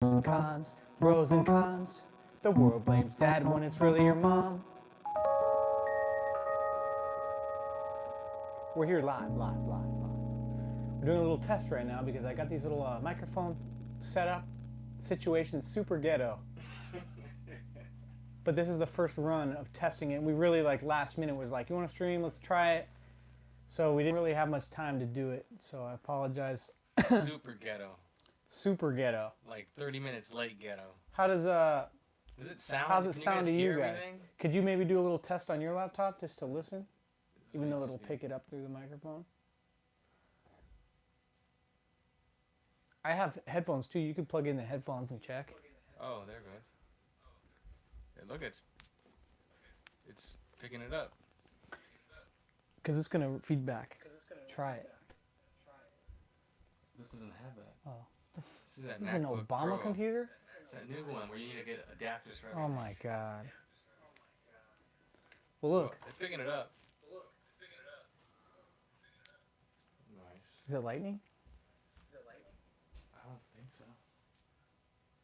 Cons, pros and cons. The world blames dad when it's really your mom. We're here live. We're doing a little test right now because I got these little microphone setup situations super ghetto. But this is the first run of testing it. We really last minute was like, you want to stream? Let's try it. So we didn't really have much time to do it. So I apologize. Super ghetto. Super ghetto. Like 30 minutes late ghetto. How does it sound? How's it sound to you guys? Everything? Could you maybe do a little test on your laptop just to listen? Even though it'll pick it up through the microphone. I have headphones too. You could plug in the headphones and check. Oh, there it goes. Hey, look, it's picking it up. Because it's gonna feedback. Try it. This doesn't have that. Oh. This is an Obama Pro. computer? It's that new one where you need to get adapters for everything. Oh my god. Well, look. It's picking it up. Nice. Is it lightning? I don't think so.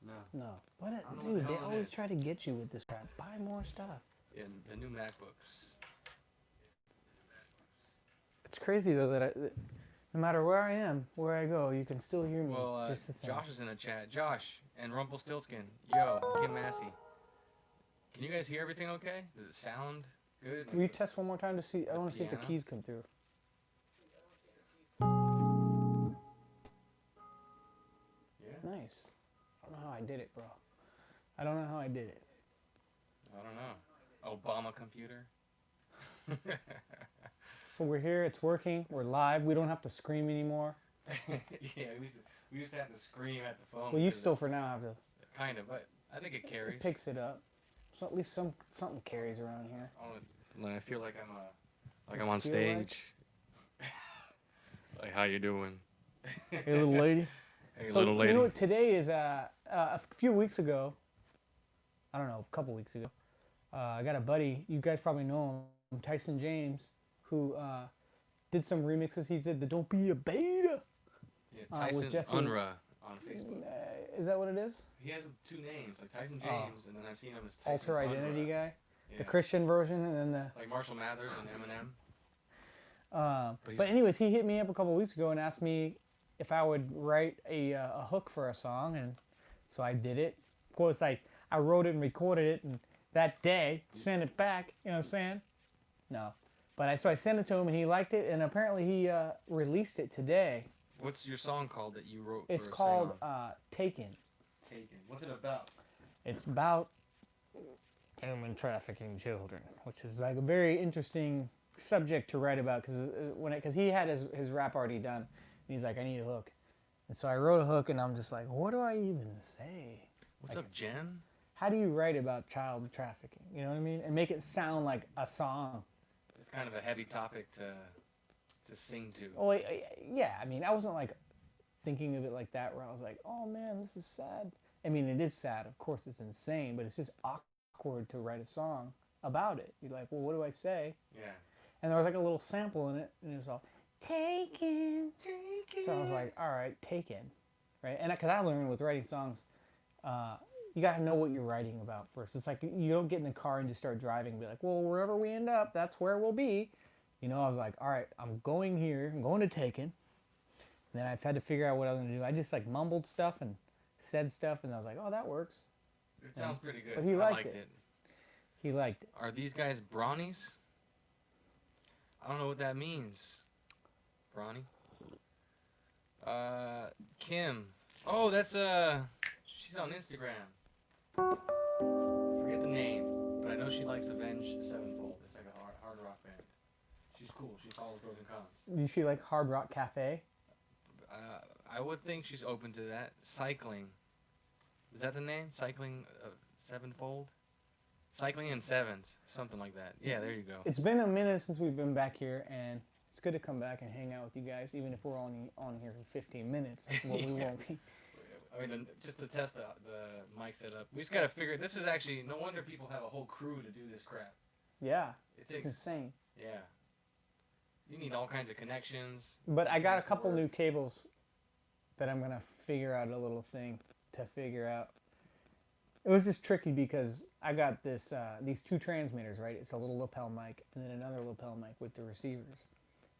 No. No. What? Dude, Dude, they it always is. try to get you with this crap. Buy more stuff. Yeah, the new MacBooks. It's crazy though that no matter where I am, where I go, you can still hear me Well, just the same. Josh is in the chat. Josh and Rumpelstiltskin. Yo, Kim Massey. Can you guys hear everything okay? Does it sound good? Will you test one more time to see? I want to see if the piano? keys come through. Yeah. Nice. I don't know how I did it, bro. I don't know how I did it. I don't know. Obama computer. So we're here. It's working. We're live. We don't have to scream anymore. Yeah, we used to have to scream at the phone. Well, you 'cause still for now have to. kind of, but I think it carries. It picks it up. So at least something carries around here. I feel like I'm on Feel like? stage. Like, how you doing? Hey, little lady. Hey, So little lady. you know what today is? A few weeks ago. I don't know, a couple weeks ago. I got a buddy. You guys probably know him, Tyson James, who did some remixes. He did the "Don't Be a Beta." Yeah, with Tyson Jesse. Unruh on Facebook. Is that what it is? He has two names, like Tyson Oh. James, and then I've seen him as Tyson Alter Identity Unruh. guy, Yeah. the Christian version, and then the. Like Marshall Mathers and Eminem. But anyways, he hit me up a couple weeks ago and asked me if I would write a hook for a song, and so I did it. Of course, I wrote it and recorded it, and that day sent it back. You know what I'm saying? No, but so I sent it to him, and he liked it, and apparently he released it today. What's your song called that you wrote? It's or sang called on? "Taken." Taken. What's it about? It's about human trafficking children, which is like a very interesting subject to write about because he had his rap already done, and he's like, I need a hook, and so I wrote a hook, and I'm just like, what do I even say? What's Like, up, Jen? How do you write about child trafficking? You know what I mean? And make it sound like a song. It's kind of a heavy topic to sing to. Oh, yeah. I mean, I wasn't like thinking of it like that, where I was like, oh man, this is sad. I mean, it is sad. Of course, it's insane, but it's just awkward to write a song about it. You're like, well, what do I say? Yeah. And there was like a little sample in it, and it was all taken. So I was like, all right, taken, right? And because I learned with writing songs, you gotta know what you're writing about first. It's like you don't get in the car and just start driving and be like, well, wherever we end up, that's where we'll be. You know, I was like, all right, I'm going here. I'm going to Taken. And then I've had to figure out what I was gonna do. I just like mumbled stuff and said stuff, and I was like, oh, that works. It sounds pretty good. But he I liked liked it. it. He liked it. Are these guys brownies? I don't know what that means. Brawny. Kim. Oh, that's she's on Instagram. Forget the name, but I know she likes Avenged Sevenfold. It's like a hard rock band. She's cool. She follows pros and cons. You see like Hard Rock Cafe? I would think she's open to that. Cycling. Is that the name? Cycling Sevenfold? Cycling in Sevens. Something like that. Yeah, there you go. It's been a minute since we've been back here, and it's good to come back and hang out with you guys, even if we're only on here for 15 minutes. Well, we Yeah. won't be. I mean, just to test the mic setup. We just got to figure, this is actually, no wonder people have a whole crew to do this crap. Yeah, It it's takes, insane. yeah. You need all kinds of connections. But I got a Things to couple work. new cables that I'm going to figure out a little thing. to figure out. It was just tricky because I got this these two transmitters, right? It's a little lapel mic and then another lapel mic with the receivers.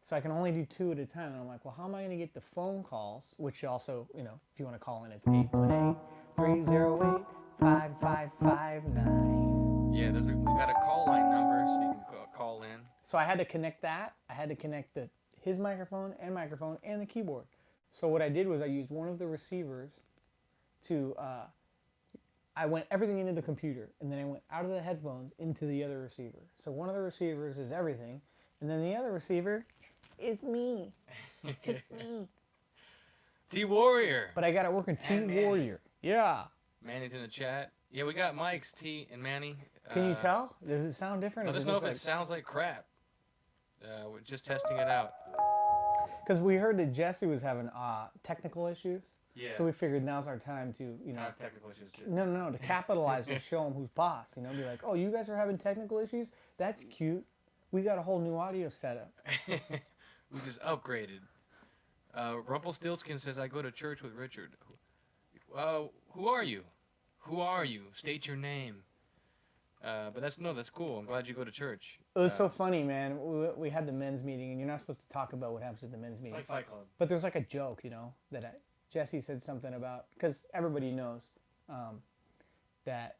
So I can only do two at a time. And I'm like, well, how am I going to get the phone calls? Which also, you know, if you want to call in, it's 818-308-5559. Yeah, we got a call line number so you can call in. So I had to connect that. I had to connect his microphone and the keyboard. So what I did was I used one of the receivers to, I went everything into the computer, and then I went out of the headphones into the other receiver. So one of the receivers is everything, and then the other receiver is me. Just me. T-Warrior. But I got it working T-Warrior. Yeah. Manny's in the chat. Yeah, we got mics, T and Manny. Can you tell? Does it sound different? Let us know if it sounds like crap. We're just testing it out. Because we heard that Jesse was having technical issues. Yeah. So we figured now's our time to, you know. I have technical issues too. No, to capitalize and show them who's boss. You know, be like, oh, you guys are having technical issues? That's cute. We got a whole new audio setup. We just upgraded. Rumpelstiltskin says, I go to church with Richard. Who are you? Who are you? State your name. But that's cool. I'm glad you go to church. It was so funny, man. We had the men's meeting, and you're not supposed to talk about what happens at the men's meeting. It's like Fight Club. But there's like a joke, you know, that Jesse said something about, because everybody knows that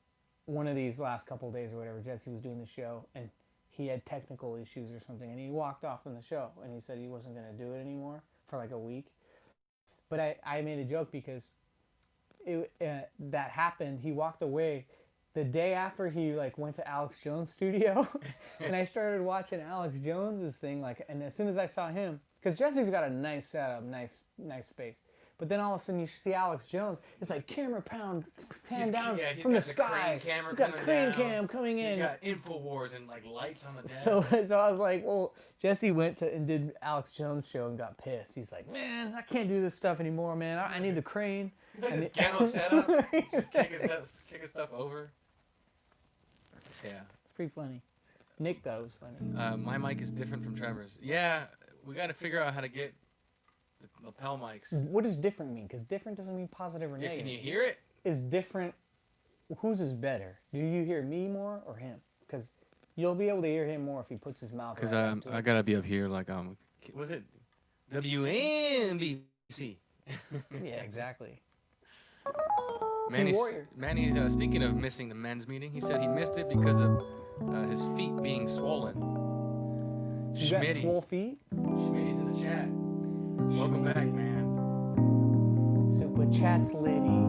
one of these last couple of days or whatever, Jesse was doing the show, and he had technical issues or something, and he walked off from the show, and he said he wasn't going to do it anymore for like a week. But I made a joke because that happened. He walked away the day after he like went to Alex Jones' studio, and I started watching Alex Jones's thing, like, and as soon as I saw him, because Jesse's got a nice setup, nice space. But then all of a sudden you see Alex Jones. It's like camera pan down from the sky. He's got crane cam coming in. He's got Infowars and like lights on the desk. So I was like, well, Jesse went and did Alex Jones' show and got pissed. He's like, man, I can't do this stuff anymore, man. I need the crane. He's like this ghetto setup. Just kicking stuff over. Yeah. It's pretty funny. Nick thought it was funny. My mic is different from Trevor's. Yeah, we got to figure out how to get the lapel mics. What does different mean? Because different doesn't mean positive or negative. Can you hear it? Is different, whose is better? Do you hear me more or him? Because you'll be able to hear him more if he puts his mouth right into it. I got to be up here like, was it WNBC? Yeah, exactly. Manny, speaking of missing the men's meeting, he said he missed it because of his feet being swollen. You got swole feet? Schmitty's in the chat. Welcome back, man. Super chats, Liddy.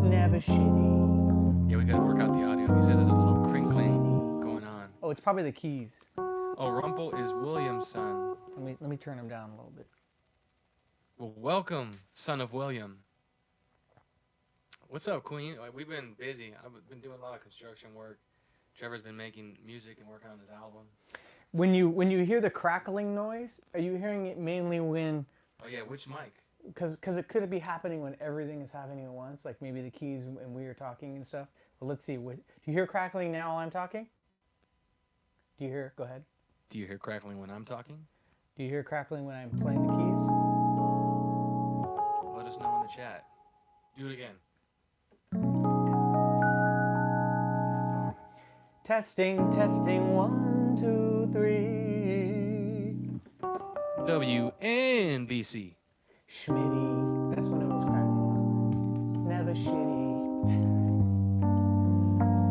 Never shitty. Yeah, we gotta work out the audio. He says there's a little crinkling going on. Oh, it's probably the keys. Oh, Rumpel is William's son. Let me turn him down a little bit. Well, welcome, son of William. What's up, Queen? We've been busy. I've been doing a lot of construction work. Trevor's been making music and working on his album. When you hear the crackling noise, are you hearing it mainly when? Oh yeah, which mic? Because it could be happening when everything is happening at once, like maybe the keys and we are talking and stuff. But let's see. Do you hear crackling now while I'm talking? Do you hear? Go ahead. Do you hear crackling when I'm talking? Do you hear crackling when I'm playing the keys? Let us know in the chat. Do it again. Testing, 1, 2, 3. WNBC. Schmitty. That's when it was cracking. Never shitty.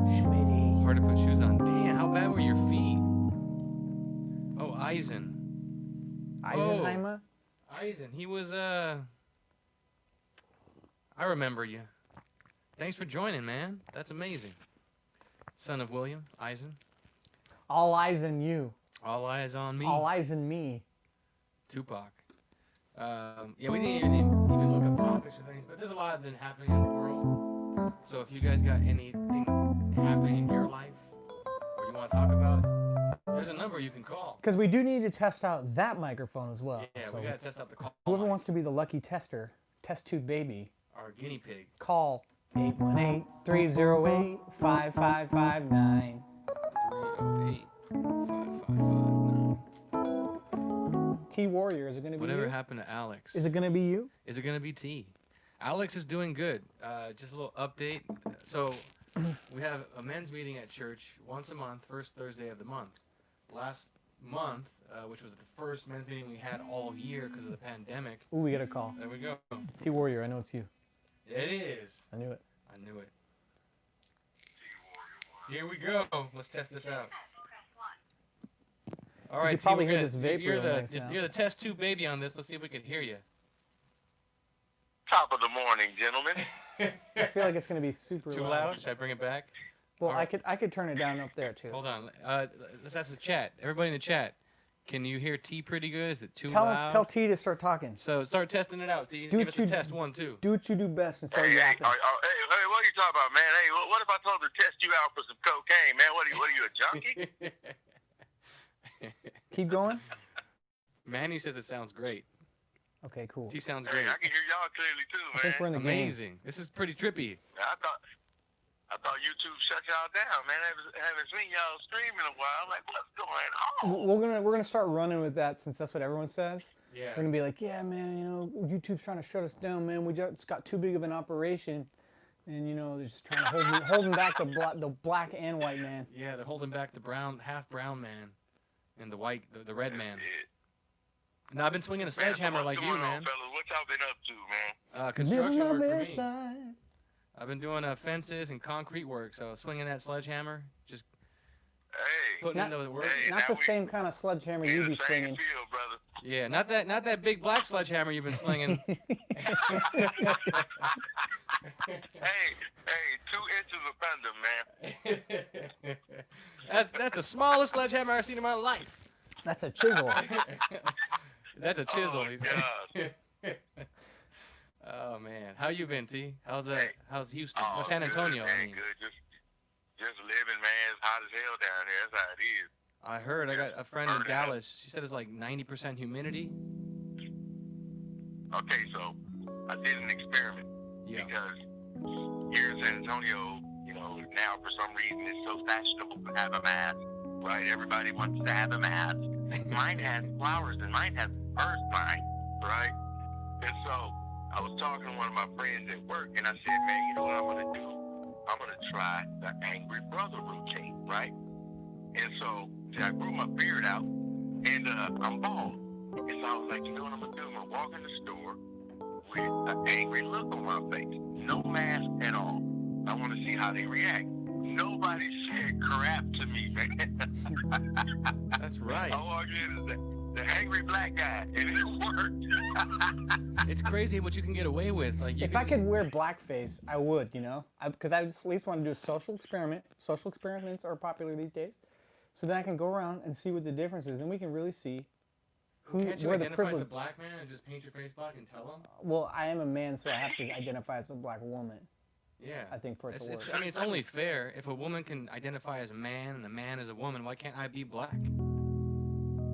Schmitty. Hard to put shoes on. Damn, how bad were your feet? Oh, Eisen. Eisenheimer? Oh, Eisen. He was, I remember you. Thanks for joining, man. That's amazing. Son of William, Eisen. All eyes on you. All eyes on me. All eyes on me. Tupac. Yeah, we didn't even look up topics or things, but there's a lot of been happening in the world. So if you guys got anything happening in your life or you want to talk about, there's a number you can call. Because we do need to test out that microphone as well. Yeah, so we got to test out the call. Whoever wants to be the lucky tester, test tube baby. Our guinea pig. Call 818-308-5559. 308-5559. T Warrior, is it going to be Whatever you? happened to Alex? Is it going to be you? Is it going to be T? Alex is doing good. Just a little update. So we have a men's meeting at church once a month, first Thursday of the month. Last month, which was the first men's meeting we had all year because of the pandemic. Ooh, we get a call. There we go. T-Warrior, I know it's you. It is. I knew it. I knew it. Here we go. Let's test this out. All right, You could probably T, hear this vapor you're the noise now. you're the test tube baby on this. Let's see if we can hear you. Top of the morning, gentlemen. I feel like it's gonna be super Too loud? Should I bring it back? Well, All I right. could turn it down up there too. Hold on. Let's ask the chat. Everybody in the chat, can you hear T pretty good? Is it too Tell loud? tell T to start talking. So start testing it out, T. Do Give what us a you- test. 1, 2. Do what you do best and start Hey, yapping. what are you talking about, man? Hey, what if I told her to test you out for some cocaine, man? What are you, a junkie? Keep going. Manny says it sounds great. Okay, cool. T sounds Hey, great. I can hear y'all clearly too, I think we're man. in the game. Amazing. This is pretty trippy. I thought YouTube shut y'all down, man. I haven't seen y'all stream in a while. I'm like, what's going on? We're gonna start running with that since that's what everyone says. Yeah. We're gonna be like, yeah, man, you know, YouTube's trying to shut us down, man. We just got too big of an operation, and you know, they're just trying to holding back the black and white man. Yeah, they're holding back the half brown man, and the red man. No, I've been swinging a sledgehammer Man, like what's you, going on, man. fellas? What y'all been up to, man? Construction Living work the for best me. life. I've been doing fences and concrete work, so swinging that sledgehammer, just Hey, putting in the work. Hey, Not now the we- same kind of sledgehammer in you the be same swinging. field, brother. Yeah, not that big black sledgehammer you've been slinging. Hey, 2 inches of thunder, man. That's the smallest sledgehammer I've seen in my life. That's a chisel. That's a chisel. Oh, God. Oh man, how you been, T? How's Hey. how's Houston Oh, or San Antonio? Good, I man, mean, good. Just living, man. It's hot as hell down here. That's how it is. I heard. I got a friend in Burning up. Dallas. She said it's like 90% humidity. Okay, so I did an experiment Yeah. because here in San Antonio, you know, now for some reason it's so fashionable to have a mask, right? Everybody wants to have a mask. Mine has flowers and mine has first mine, right? And so I was talking to one of my friends at work, and I said, man, you know what I'm going to do? I'm going to try the Angry Brother routine, right? And so see, I grew my beard out, and I'm bald. And so I was like, you know what I'm going to do? I'm going to walk in the store with an angry look on my face. No mask at all. I want to see how they react. Nobody said crap to me, man. That's right. I walked in as the angry black guy, and it worked. It's crazy what you can get away with. Like, you If I could wear blackface, I would, you know, because I just at least want to do a social experiment. Social experiments are popular these days, so then I can go around and see what the difference is, and we can really see who can't you where the identify as a privilege. black man and just paint your face black and tell them? Well, I am a man, so I have to identify as a black woman. Yeah. I think for it to work. I mean, it's only fair if a woman can identify as a man and a man as a woman. Why can't I be black?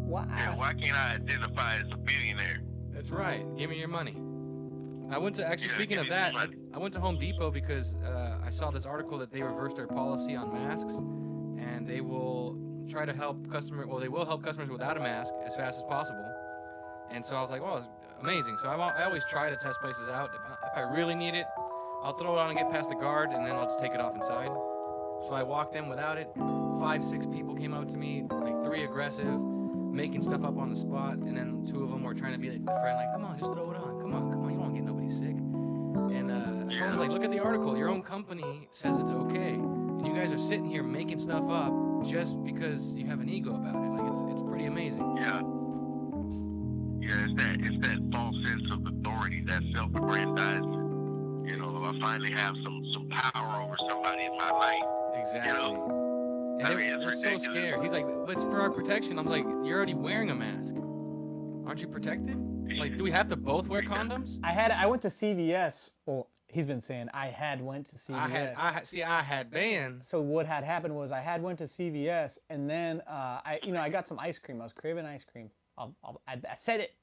Why? Yeah, why can't I identify as a billionaire? That's right. Give me your money. I went to actually Yeah, speaking give of me that. some money. I went to Home Depot because I saw this article that they reversed their policy on masks, and they will try to help they will help customers without a mask as fast as possible. And so I was like, well, it's amazing. So I always try to test places out. If I really need it, I'll throw it on and get past the guard, and then I'll just take it off inside. So I walked in without it. 5, 6 people came out to me, like 3 aggressive, making stuff up on the spot, and then 2 of them were trying to be like my friend, like, come on, just throw it on. Come on, you don't want to get nobody sick. And I told him, like, look at the article. Your own company says it's okay, and you guys are sitting here making stuff up just because you have an ego about it. Like, it's pretty amazing. Yeah. Yeah, it's that false sense of authority, that self-aggrandizement. You know, I finally have some power over somebody in my life. Exactly. You know? And I they're mean, it's so ridiculous. scared. He's like, but it's for our protection. I'm like, you're already wearing a mask. Aren't you protected? Like, do we have to both wear condoms? I went to CVS. Well, he's been saying I went to CVS. I had been. So what had happened was I went to CVS, and then I got some ice cream. I was craving ice cream. I said it.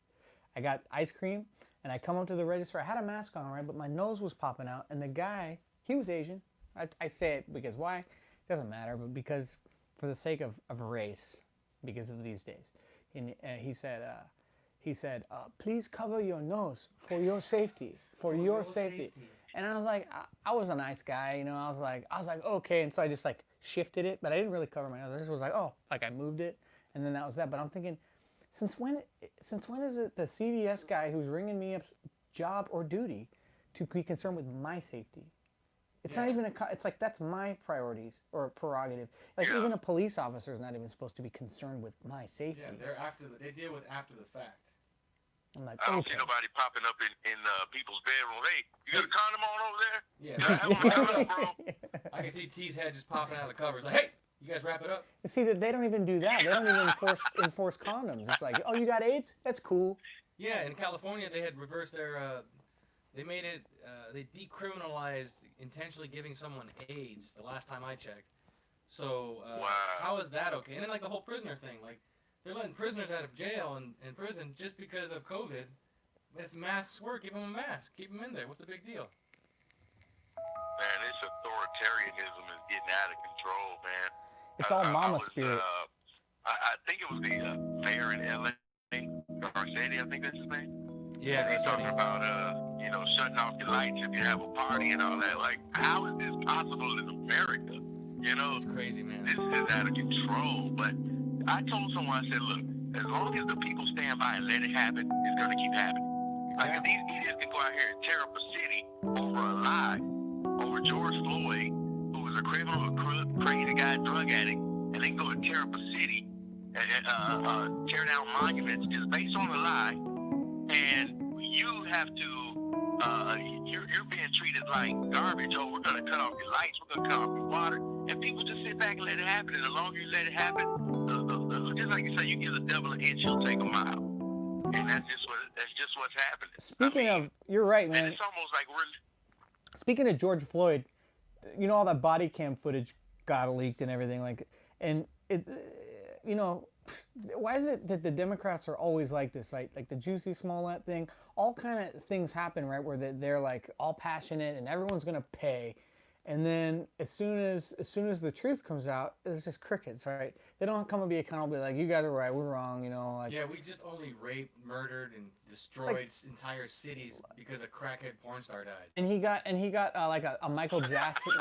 I got ice cream, and I come up to the register. I had a mask on, right, but my nose was popping out, and the guy, he was Asian. I say it because why? It doesn't matter, but because for the sake of race, because of these days. And he said, he said, "Please cover your nose for your safety, for your safety." And I was like, I was a nice guy, you know. I was like, okay. And so I just like shifted it, but I didn't really cover my nose. I just was like, oh, like I moved it, and then that was that. But I'm thinking, since when is it the CVS guy who's ringing me up job or duty to be concerned with my safety? It's not even it's like that's my priorities or prerogative. Like even a police officer is not even supposed to be concerned with my safety. Yeah, they deal with after the fact. I'm like, I don't see nobody popping up in people's bedroom. Hey, you got a condom on over there? Yeah, wrap it up, bro. I can see T's head just popping out of the covers. Like, hey, you guys wrap it up. See that they don't even do that. They don't even enforce condoms. It's like, oh, you got AIDS? That's cool. Yeah, in California they had reversed their. They made it. They decriminalized intentionally giving someone AIDS. The last time I checked. So how is that okay? And then like the whole prisoner thing, like they're letting prisoners out of jail and prison just because of COVID. If masks work, give them a mask. Keep them in there. What's the big deal? Man, this authoritarianism is getting out of control, man. It's all mama spirit. I think it was the mayor in L.A. Garcetti, I think that's his name. Yeah, he's talking about shutting off your lights if you have a party and all that. Like, how is this possible in America? You know, it's crazy, man. This is out of control. But I told someone, I said, look, as long as the people stand by and let it happen, it's gonna keep happening. Exactly. Like, these idiots can go out here and tear up a city over a lie, over George Floyd, who was a criminal, a crazy guy, drug addict, and they can go and tear up a city and tear down monuments just based on a lie. And you have to, you're being treated like garbage. Oh, we're going to cut off your lights. We're going to cut off your water. And people just sit back and let it happen. And the longer you let it happen, just like you say, you give the devil an inch, he'll take a mile. And that's just what's happening. Speaking of, you're right, man. And it's almost like Speaking of George Floyd, you know all that body cam footage got leaked and everything, like, and it, you know, why is it that the Democrats are always like this? Like the Juicy Smollett thing, all kind of things happen, right, where they're like all passionate and everyone's gonna pay, and then as soon as the truth comes out, it's just crickets, right? They don't come and be accountable, like you guys are right, we're wrong, you know. Like, yeah, we just only raped, murdered, and destroyed entire cities because a crackhead porn star died. And he got like a Michael Jackson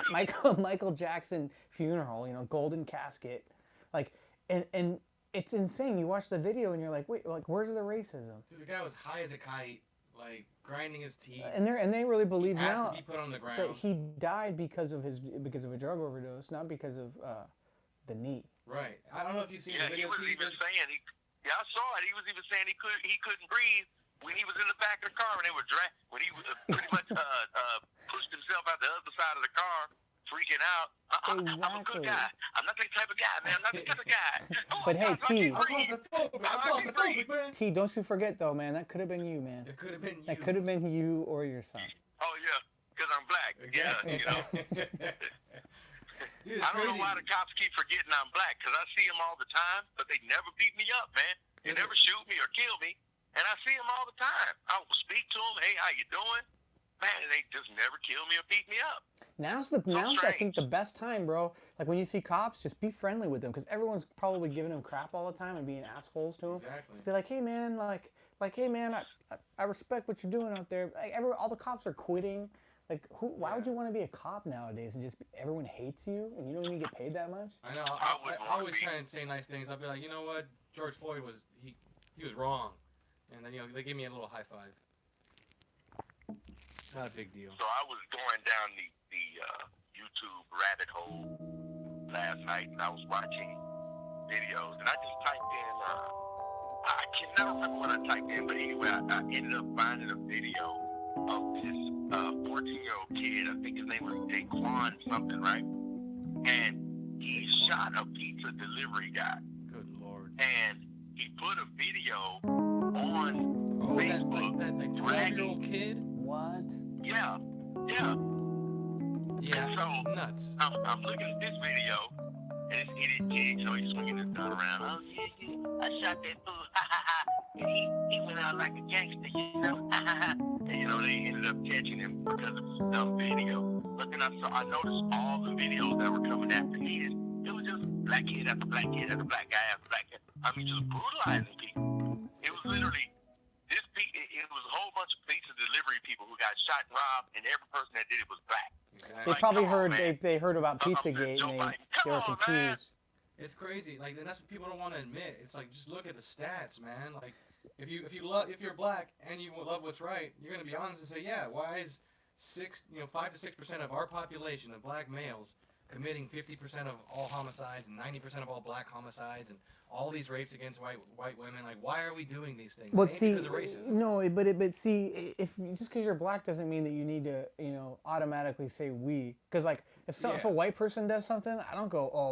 Michael Jackson funeral, you know, golden casket, like and. It's insane. You watch the video and you're like, wait, like, where's the racism? Dude, the guy was high as a kite, like grinding his teeth. And they really believe he has now to be put on the ground. that he died because of a drug overdose, not because of the knee. Right. I don't know if you've seen the video. He was even saying I saw it. He was even saying he couldn't breathe when he was in the back of the car when they were when he was pretty much pushed himself out the other side of the car. Freaking out. Exactly. I'm a good guy. I'm not that type of guy, man. I'm not that type of guy. But hey, T. Man. T, don't you forget though, man. That could have been you, man. It could have been you. That could have been you or your son. Oh yeah, because I'm black. Exactly. Yeah, you know. Dude, I don't know why the cops keep forgetting I'm black, because I see them all the time, but they never beat me up, man. They never shoot me or kill me, and I see them all the time. I will speak to them. Hey, how you doing? Man, they just never kill me or beat me up. Now's I think the best time, bro. Like when you see cops, just be friendly with them, because everyone's probably giving them crap all the time and being assholes to them. Exactly. Just be like, hey man, hey man, I respect what you're doing out there. Like all the cops are quitting. Like why would you want to be a cop nowadays and just everyone hates you and you don't even get paid that much? I know. I always try and say nice things. I'll be like, you know what, George Floyd was he was wrong, and then they give me a little high five. Not a big deal. So I was going down the YouTube rabbit hole last night, and I was watching videos, and I just typed in, I cannot remember what I typed in, but anyway, I ended up finding a video of this 14-year-old kid. I think his name was Daquan something, right? And he shot a pizza delivery guy. Good Lord. And he put a video on Facebook. That 12-year-old kid? What? Yeah. Yeah, so nuts. I'm looking at this video, and it's idiot kid, you know, he's swinging his gun around. Oh, yeah, I shot that fool, ha, ha, ha. And he went out like a gangster, you know, ha, ha, ha. And, you know, they ended up catching him because of this dumb video. But then I noticed all the videos that were coming after his. It was just black kid after black kid after black guy after black kid. I mean, just brutalizing people. It was literally it was a whole bunch of pizza delivery people who got shot and robbed, and every person that did it was black. They Exactly. probably come on, heard man. they heard about Joe Pizzagate and Biden. they were Come on, man. confused. It's crazy. Like, and that's what people don't want to admit. It's like, just look at the stats, man. Like, if you're black and you love what's right, you're gonna be honest and say, yeah, why is 5 to 6% of our population of black males committing 50% of all homicides and 90% of all black homicides and all these rapes against white women? Like, why are we doing these things? Well, It ain't see, because of racism. no, but see, if just because you're black doesn't mean that you need to, automatically say we. Because like, if a white person does something, I don't go, oh